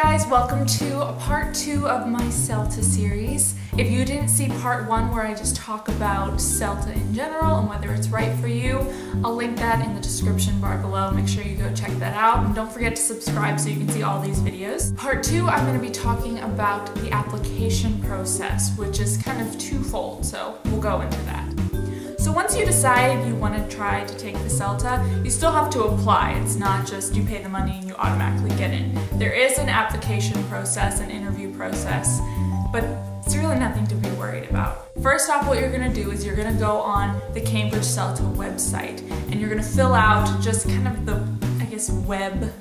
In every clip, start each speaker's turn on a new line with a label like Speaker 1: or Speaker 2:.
Speaker 1: guys, welcome to part 2 of my Celta series. If you didn't see part 1 where I just talk about Celta in general and whether it's right for you, I'll link that in the description bar below. Make sure you go check that out and don't forget to subscribe so you can see all these videos. Part 2, I'm going to be talking about the application process, which is kind of twofold, so we'll go into that. So once you decide you want to try to take the Celta, you still have to apply. It's not just you pay the money and you automatically get in. There is an application process, an interview process, but it's really nothing to be worried about. First off, what you're going to do is you're going to go on the Cambridge Celta website and you're going to fill out just kind of the, web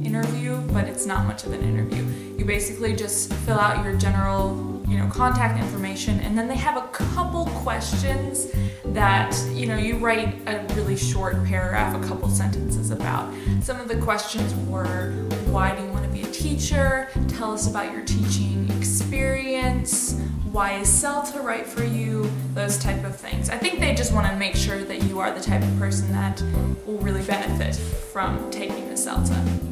Speaker 1: interview, but it's not much of an interview. You basically just fill out your general contact information, and then they have a couple questions that, you write a really short paragraph, a couple sentences about. Some of the questions were, why do you want to be a teacher? Tell us about your teaching experience. Why is Celta right for you? Those type of things. I think they just want to make sure that you are the type of person that will really benefit from taking the Celta.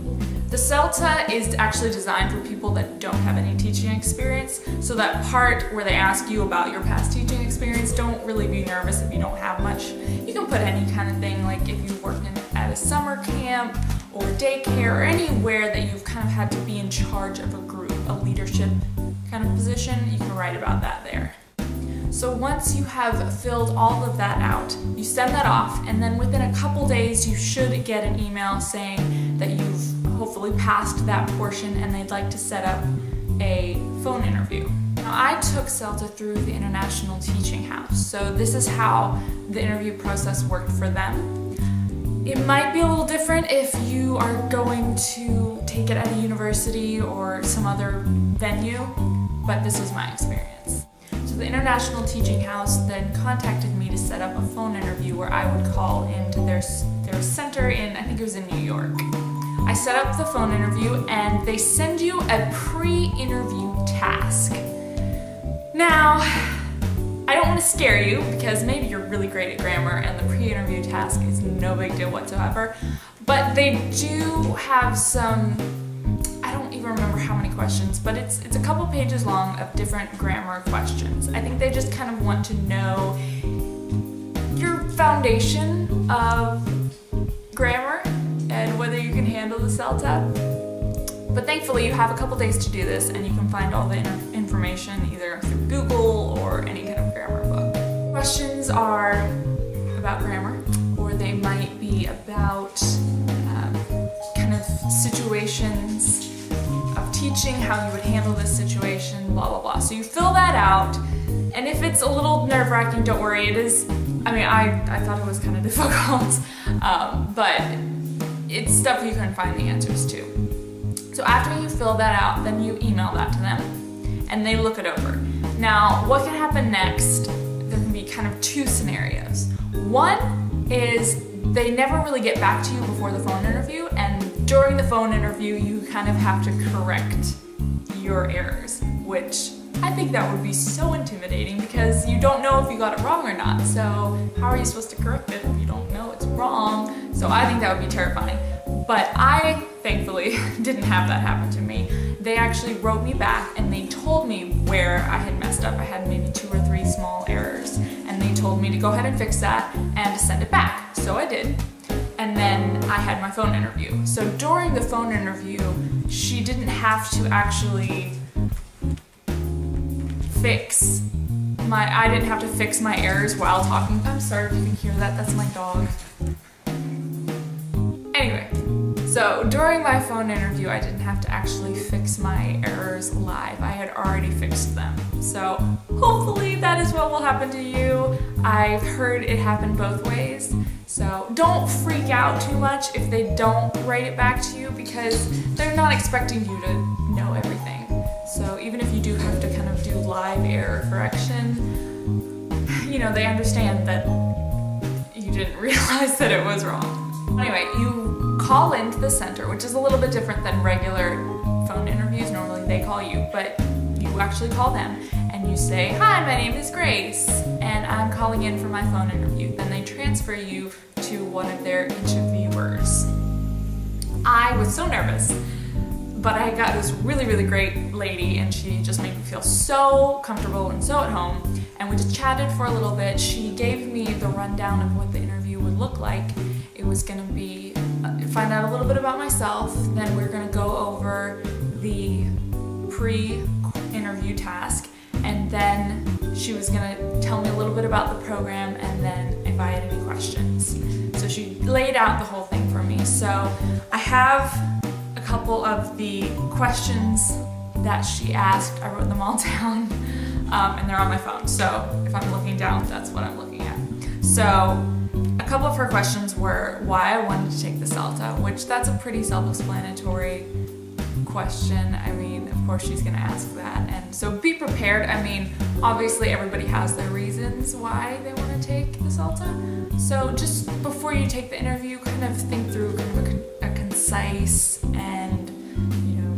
Speaker 1: The Celta is actually designed for people that don't have any teaching experience, so that part where they ask you about your past teaching experience, don't really be nervous if you don't have much. You can put any kind of thing, like if you've worked at a summer camp or daycare or anywhere that you've kind of had to be in charge of a group, a leadership kind of position, you can write about that there. So once you have filled all of that out, you send that off, and then within a couple days you should get an email saying that you've hopefully passed that portion and they'd like to set up a phone interview. Now, I took Celta through the International Teaching House, so this is how the interview process worked for them. It might be a little different if you are going to take it at a university or some other venue, but this was my experience. So the International Teaching House then contacted me to set up a phone interview where I would call into their center in, I think it was in New York. I set up the phone interview and they send you a pre-interview task. Now, I don't want to scare you because maybe you're really great at grammar and the pre-interview task is no big deal whatsoever, but they do have some, I don't even remember how many questions, but it's a couple pages long of different grammar questions. I think they just kind of want to know your foundation of grammar and whether you can handle the Celta. But thankfully you have a couple days to do this and you can find all the information either through Google or any kind of grammar book. Questions are about grammar, or they might be about kind of situations of teaching, how you would handle this situation, blah blah blah. So you fill that out, and if it's a little nerve-wracking, don't worry, it is, I thought it was kind of difficult, but it's stuff you can find the answers to. So after you fill that out, then you email that to them, and they look it over. Now, what can happen next? There can be kind of two scenarios. One is they never really get back to you before the phone interview, and during the phone interview, you kind of have to correct your errors, which I think that would be so intimidating because you don't know if you got it wrong or not. So how are you supposed to correct it if you don't know it's wrong? So I think that would be terrifying. But I, thankfully, didn't have that happen to me. They actually wrote me back and they told me where I had messed up. I had maybe 2 or 3 small errors, and they told me to go ahead and fix that and to send it back. So I did. And then I had my phone interview. So during the phone interview, she didn't have to actually I didn't have to fix my errors while talking. I'm sorry if you can hear that, that's my dog. Anyway, so during my phone interview, I didn't have to actually fix my errors live. I had already fixed them. So hopefully that is what will happen to you. I've heard it happen both ways. So don't freak out too much if they don't write it back to you, because they're not expecting you to know everything. So even if you do have to kind of do live error correction, they understand that you didn't realize that it was wrong. Anyway, you call into the center, which is a little bit different than regular phone interviews. Normally they call you, but you actually call them and you say, "Hi, my name is Grace, and I'm calling in for my phone interview." Then they transfer you to one of their interviewers. I was so nervous. But I got this really, really great lady, and she just made me feel so comfortable and so at home. And we just chatted for a little bit. She gave me the rundown of what the interview would look like. It was gonna be find out a little bit about myself, then we're gonna go over the pre-interview task, and then she was gonna tell me a little bit about the program, and then if I had any questions. So she laid out the whole thing for me. So I have a couple of the questions that she asked. I wrote them all down, and they're on my phone. So if I'm looking down, that's what I'm looking at. So a couple of her questions were why I wanted to take the Celta, which that's a pretty self-explanatory question. I mean, of course she's gonna ask that, and so be prepared. I mean, obviously everybody has their reasons why they want to take the Celta. So just before you take the interview, kind of think through kind of a concise and, you know,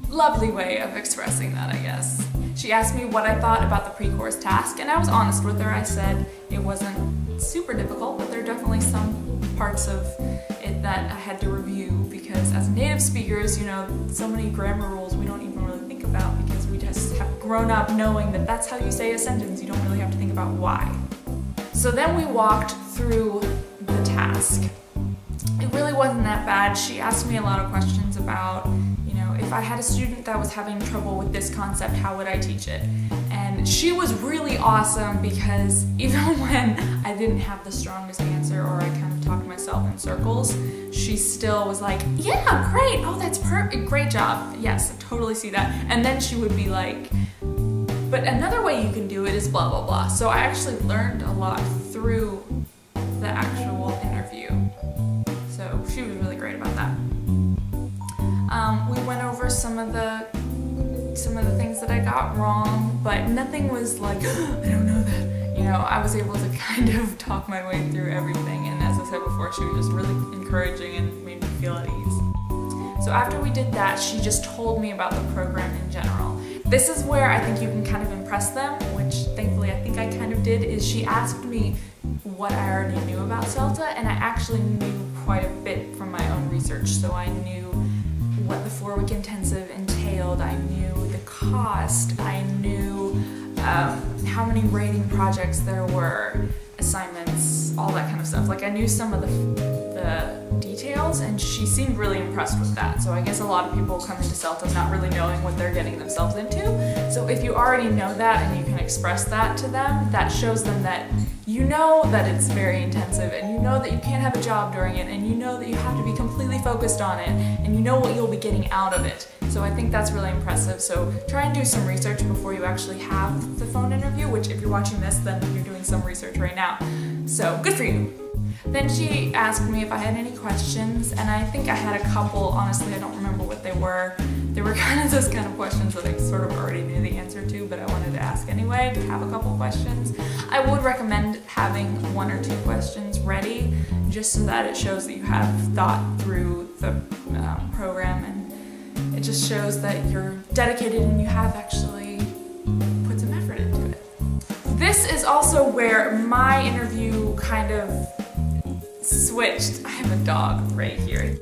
Speaker 1: lovely way of expressing that, I guess. She asked me what I thought about the pre-course task, and I was honest with her. I said it wasn't super difficult, but there are definitely some parts of it that I had to review, because as native speakers, you know, so many grammar rules we don't even really think about, because we just have grown up knowing that that's how you say a sentence. You don't really have to think about why. So then we walked through the task. It really wasn't that bad. She asked me a lot of questions about, you know, if I had a student that was having trouble with this concept, how would I teach it? And she was really awesome, because even when I didn't have the strongest answer, or I kind of talked myself in circles, she still was like, yeah, great, oh, that's perfect, great job. Yes, I totally see that. And then she would be like, but another way you can do it is blah, blah, blah. So I actually learned a lot through the actual interview. So she was really great about that. We went over some of the things that I got wrong, but nothing was like, I don't know that. You know, I was able to kind of talk my way through everything, and as I said before, she was just really encouraging and made me feel at ease. So after we did that, she just told me about the program in general. This is where I think you can kind of impress them, which thankfully I think I kind of did, is she asked me what I already knew about Celta, and I actually knew quite a bit from my own research. So I knew what the 4-week intensive entailed, I knew the cost, I knew how many rating projects there were, assignments, all that kind of stuff. Like, I knew some of the details, and she seemed really impressed with that. So I guess a lot of people come into Celta not really knowing what they're getting themselves into. So if you already know that and you can express that to them, that shows them that you know that it's very intensive, and you know that you can't have a job during it, and you know that you have to be completely focused on it, and you know what you'll be getting out of it. So I think that's really impressive. So try and do some research before you actually have the phone interview, which if you're watching this, then you're doing some research right now. So good for you. Then she asked me if I had any questions, and I think I had a couple. Honestly, I don't remember what they were. They were kind of those kind of questions that I sort of already knew the answer to, but I wanted to ask anyway, to have a couple questions. I would recommend having 1 or 2 questions ready, just so that it shows that you have thought through the program, and it just shows that you're dedicated and you have actually put some effort into it. This is also where my interview kind of switched. I have a dog right here.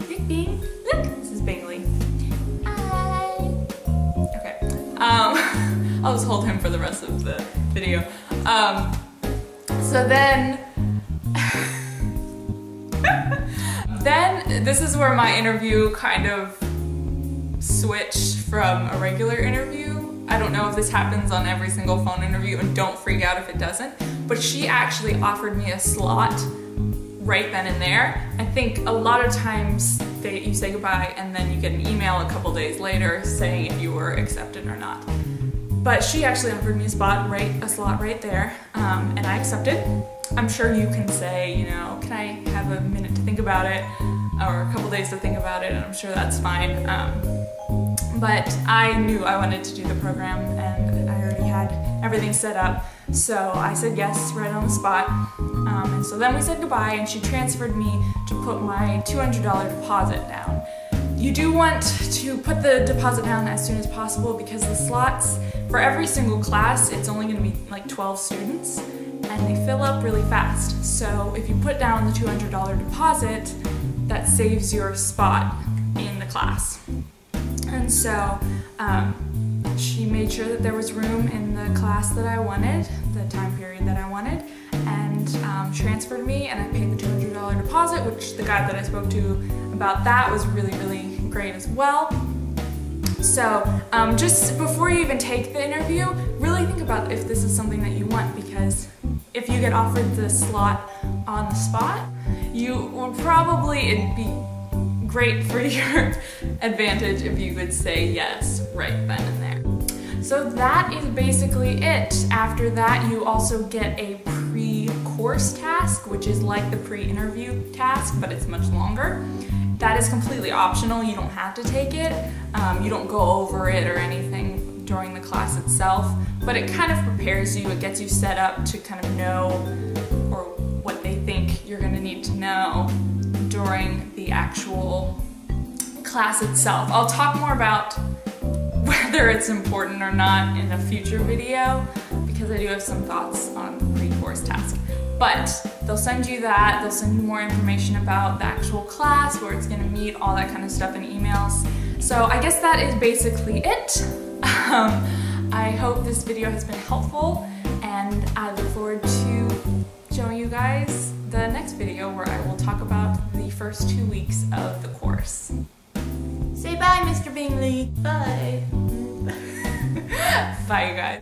Speaker 1: Look, Bing. Look, this is Bingley. Hi. Okay. I'll just hold him for the rest of the video. So then, this is where my interview kind of switched from a regular interview. I don't know if this happens on every single phone interview, and don't freak out if it doesn't, but she actually offered me a slot right then and there. I think a lot of times you say goodbye and then you get an email a couple days later saying if you were accepted or not. But she actually offered me a slot right there, and I accepted. I'm sure you can say, you know, can I have a minute to think about it, or a couple days to think about it, and I'm sure that's fine. But I knew I wanted to do the program, and I already had everything set up, so I said yes right on the spot. And so then we said goodbye, and she transferred me to put my $200 deposit down. You do want to put the deposit down as soon as possible, because the slots for every single class, it's only going to be like 12 students, and they fill up really fast. So if you put down the $200 deposit, that saves your spot in the class. And so she made sure that there was room in the class that I wanted, the time period that I wanted, and transferred me, and I paid the $200 deposit, which the guy that I spoke to about that was really, really great as well. So just before you even take the interview, really think about if this is something that you want, because if you get offered the slot on the spot, you will probably, it'd be great for your advantage if you could say yes right then and there. So that is basically it. After that, you also get a pre-course task, which is like the pre-interview task, but it's much longer. That is completely optional. You don't have to take it. You don't go over it or anything during the class itself, but it kind of prepares you. It gets you set up to kind of know, or what they think you're going to need to know during the actual class itself. I'll talk more about whether it's important or not in a future video, because I do have some thoughts on the pre-course task. But they'll send you that, they'll send you more information about the actual class, where it's gonna meet, all that kind of stuff in emails. So I guess that is basically it. I hope this video has been helpful, and I look forward to showing you guys the next video where I will talk about the first 2 weeks of the course. Say bye, Mr. Bingley. Bye. Bye, you guys.